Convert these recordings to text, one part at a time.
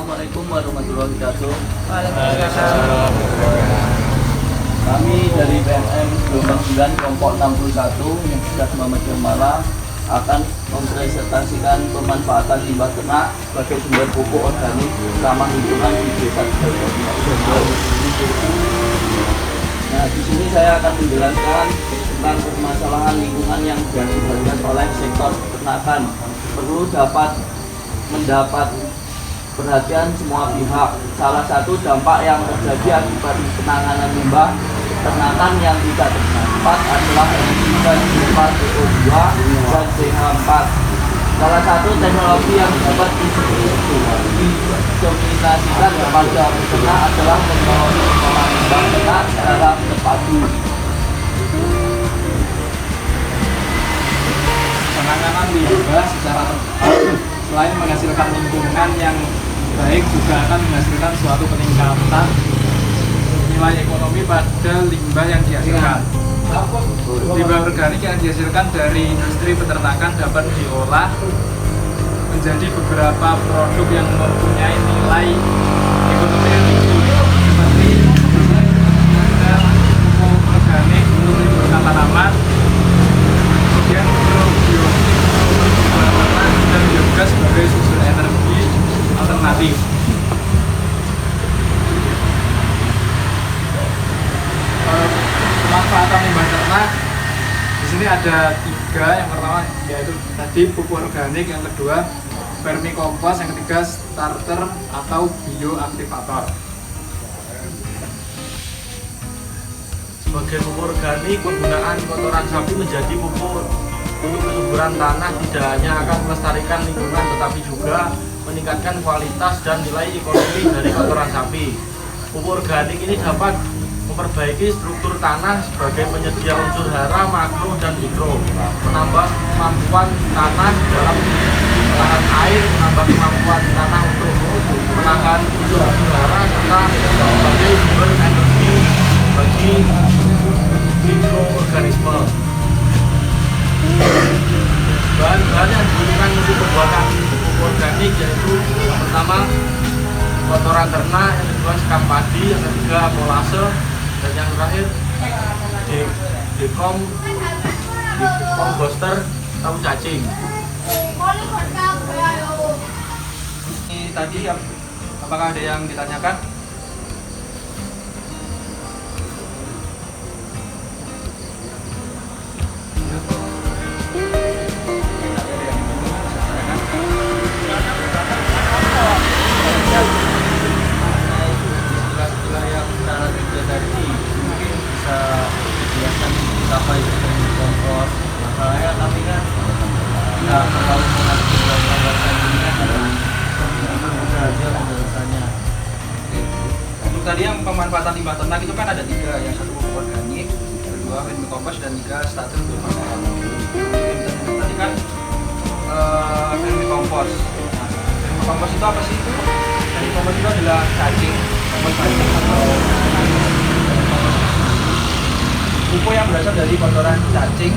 Assalamualaikum warahmatullahi wabarakatuh. Waalaikumsalam. Kami dari PNM Gelombang 9 kelompok 61 yang sudah Muhammad Malang akan mempresentasikan pemanfaatan limbah ternak sebagai sumber pupuk organik ramah lingkungan di Desa Tegal. Nah, di sini saya akan menjelaskan tentang permasalahan lingkungan yang diakibatkan oleh sektor peternakan. Perlu mendapat perhatian semua pihak. Salah satu dampak yang terjadi akibat penanganan limbah peternakan yang tidak terdampak adalah emisi gas rumah CO2 dan CH4. Salah satu teknologi yang dapat didominasikan kepada peternak adalah teknologi pengelolaan limbah ternak secara terpadu. Penanganan limbah secara terpadu selain menghasilkan lingkungan yang baik juga akan menghasilkan suatu peningkatan nilai ekonomi pada limbah yang dihasilkan. Limbah organik yang dihasilkan dari industri peternakan dapat diolah menjadi beberapa produk yang mempunyai nilai ekonomi yang tinggi, seperti pupuk organik untuk limbah tanaman, kemudian dan biogas sebagai sumber energi alternatif. Pemanfaatan limbah ternak di sini ada 3. Yang pertama yaitu tadi pupuk organik, yang kedua vermikompos, yang ketiga starter atau bioaktivator. Sebagai pupuk organik, penggunaan kotoran sapi menjadi pupuk untuk kesuburan tanah tidak hanya akan melestarikan lingkungan tetapi juga meningkatkan kualitas dan nilai ekonomi dari kotoran sapi. Pupuk organik ini dapat memperbaiki struktur tanah sebagai penyedia unsur hara, makro, dan mikro, menambah kemampuan tanah dalam menahan air, menambah kemampuan tanah untuk menahan unsur hara, serta sebagai sumber energi bagi mikroorganisme. Bahan-bahan yang digunakan untuk pembuatan pupuk organik yaitu yang pertama kotoran ternak, yang kedua sekam padi, yang ketiga molase, dan yang terakhir dekomposter atau cacing. Ini tadi apakah ada yang ditanyakan? Istilah-istilah yang secara tidak tadi mungkin bisa dijelaskan apa itu kompos. Masalahnya kami kan nggak terlalu mengerti penjelasan ini kan mudah aja penjelasannya. Untuk tadi yang pemanfaatan limbah ternak itu kan ada 3, yang satu pupuk organik, yang kedua vermikompos, dan 3 starter biomass. Tadi kan vermikompos. Nah, vermikompos itu apa sih? Vermikompos itu adalah cacing, kompos cacing atau pupuk yang berasal dari kotoran cacing.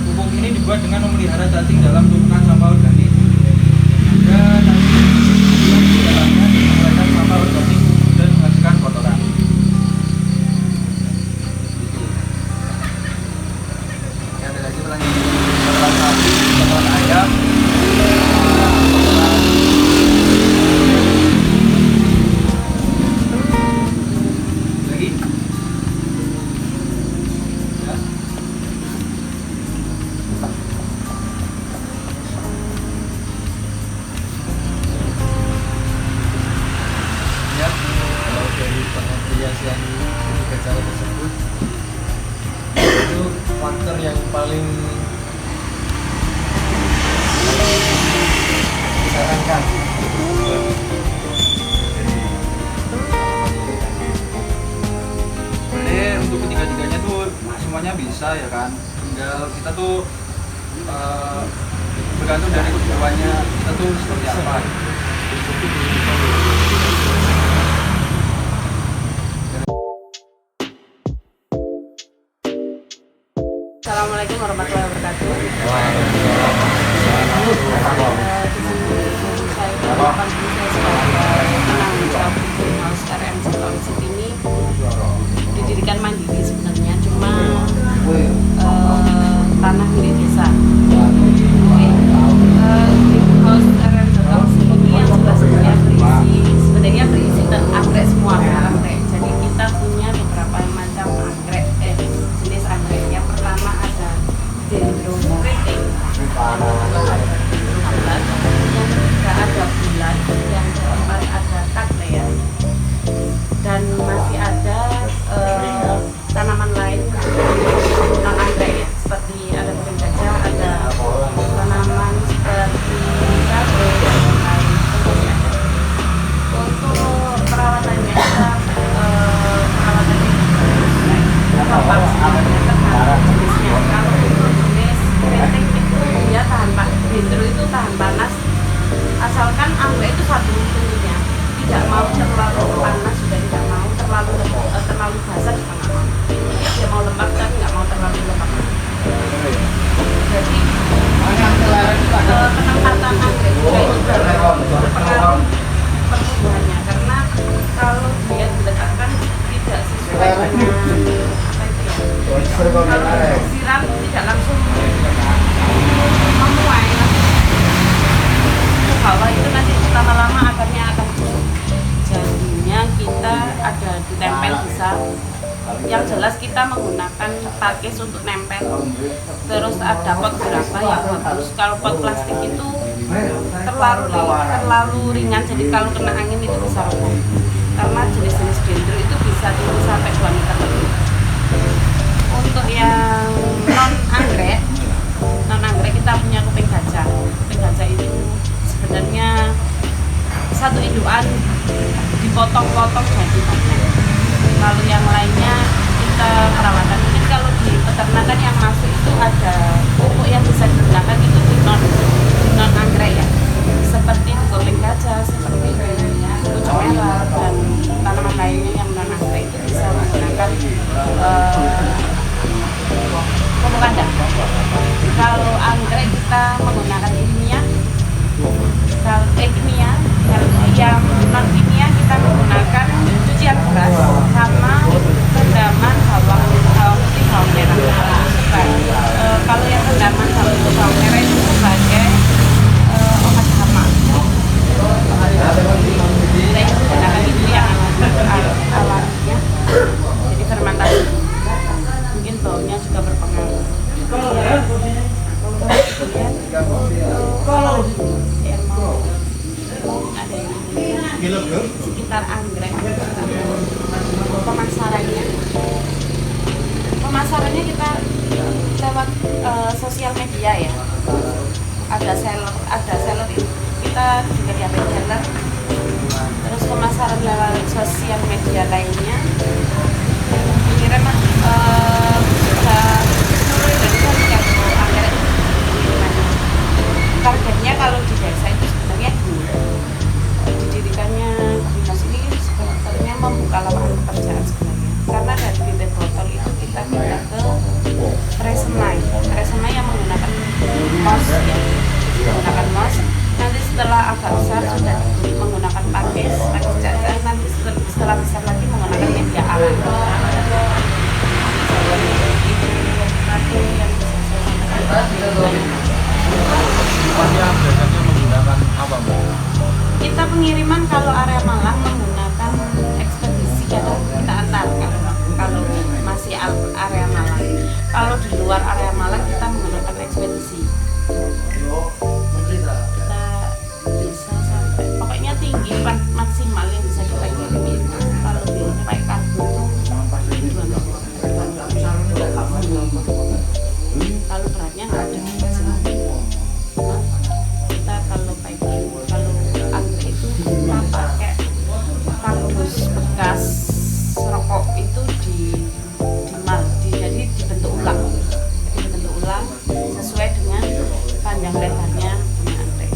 Pupuk ini dibuat dengan memelihara cacing dalam tumpukan sampah organik. Ada cacing yang di dalamnya menghasilkan sampah organik dan menghasilkan kotoran. Ada lagi kotoran sapi, kotoran ayam, lagi. Ya. Kalau dari pengapresiasian tiga cara tersebut itu faktor yang paling disarankan. Sebenarnya untuk ketiga-tiganya tuh semuanya bisa ya kan, tinggal kita tuh bergantung dari kebutuhannya kita tuh seperti apa. Assalamualaikum warahmatullahi wabarakatuh. Waalaikumsalam. Di sini saya kontribusi sebagai penanggung jawab Greenhouse RMC Township ini didirikan mandiri sebenarnya, cuma tanah milik desa. Greenhouse RMC Township ini yang sebenarnya berisi anggrek semua, anggrek. Jadi kita punya beberapa macam anggrek, jenis anggrek. Yang pertama ada dendron keriting, yang ketiga ada bulan, yang keempat ada cattleya, dan masih ada tanaman lain non anggrek ya, seperti ada kering gajah, ada tanaman seperti cabai dan lain-lain. Untuk perawatannya kita perawatannya gampang sebenarnya, tergantung jenisnya. Kalau untuk jenis keriting itu dia tahan dendro itu tahan panas, asalkan anggrek itu satu tentunya, tidak mau terlalu panas juga tidak mau terlalu basah juga nggak mau. Dia mau lembab tapi nggak mau terlalu lembab. Jadi penempatan anggrek juga itu berpengaruh pertumbuhannya, karena kalau dia diletakkan tidak sesuai dengan apa itu ya, kalau disiram tidak langsung memuai ke bawah, itu nanti lama-lama akarnya akan busuk. Jadinya kita ada ditempel bisa. Yang jelas kita menggunakan pakis untuk nempel. Terus ada pot berapa yang bagus. Kalau pot plastik itu terlalu ringan, jadi kalau kena angin itu bisa roboh. Karena jenis-jenis dendro itu bisa tinggi sampai 2 meter lebih. Untuk yang non anggrek kita punya kuping gajah. Kuping gajah itu sebenarnya satu indukan dipotong-potong jadi banyak. Lalu yang lainnya kita perawatan. Mungkin kalau di peternakan yang masuk itu ada pupuk yang bisa digunakan itu di non anggrek ya, seperti kuping gajah, seperti pucuk merah dan tanaman lainnya yang non anggrek itu bisa menggunakan pupuk kandang. Kalau anggrek kita menggunakan kimia. Kalau yang non kimia kita menggunakan cucian beras sama rendaman bawang putih, bawang merah. Kalau yang rendaman bawang putih, bawang merah itu sebagai obat hama. Kita menggunakan itu yang alaminya, jadi fermentasi. Mungkin baunya juga berpengaruh. Kemudian kalau yang mau ada yang sekitar anggrek, pemasarannya kita lewat sosial media ya. Ada seller kita juga diambil seller. Terus pemasaran lewat sosial media lainnya, kira seluruh Indonesia tidak anggrek. Targetnya kalau di desa itu sebenarnya didirikannya Greenhouse ini sebenarnya membuka lapangan pekerjaan sebenarnya, karena dari bibit botol itu kita pindah ke tresemmai yang menggunakan moss ya, menggunakan moss. Nanti setelah agak besar sudah menggunakan pakis cacah, nanti setelah besar lagi menggunakan media alam. Itu yang bisa saya sampaikan. Sifatnya biasanya menggunakan apa, Mbak? Kita pengiriman kalau area Malang menggunakan ekspedisi, kadang kita antarkan kalau masih area Malang. Kalau di luar area Malang kita menggunakan ekspedisi. Kita bisa sampai pokoknya tinggi maksimal yang bisa kita kirim itu kalau pakai kargo itu 2 meter. Kalau beratnya nggak ada. Kita kalau anggrek itu kita pakai kardus bekas rokok itu jadi dibentuk ulang sesuai dengan panjang lebarnya punya anggrek.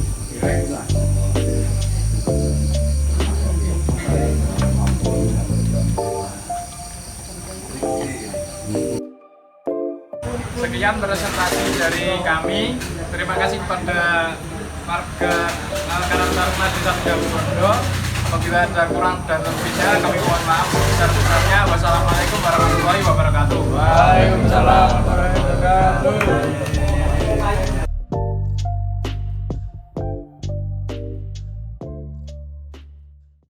Sekian presentasi dari kami. Terima kasih kepada Marga Karang Taruna Desa Sidoarjo. Apabila ada kurang dan lebihnya kami mohon maaf sebesar-besarnya. Wassalamualaikum warahmatullahi wabarakatuh. Waalaikumsalam warahmatullahi wabarakatuh.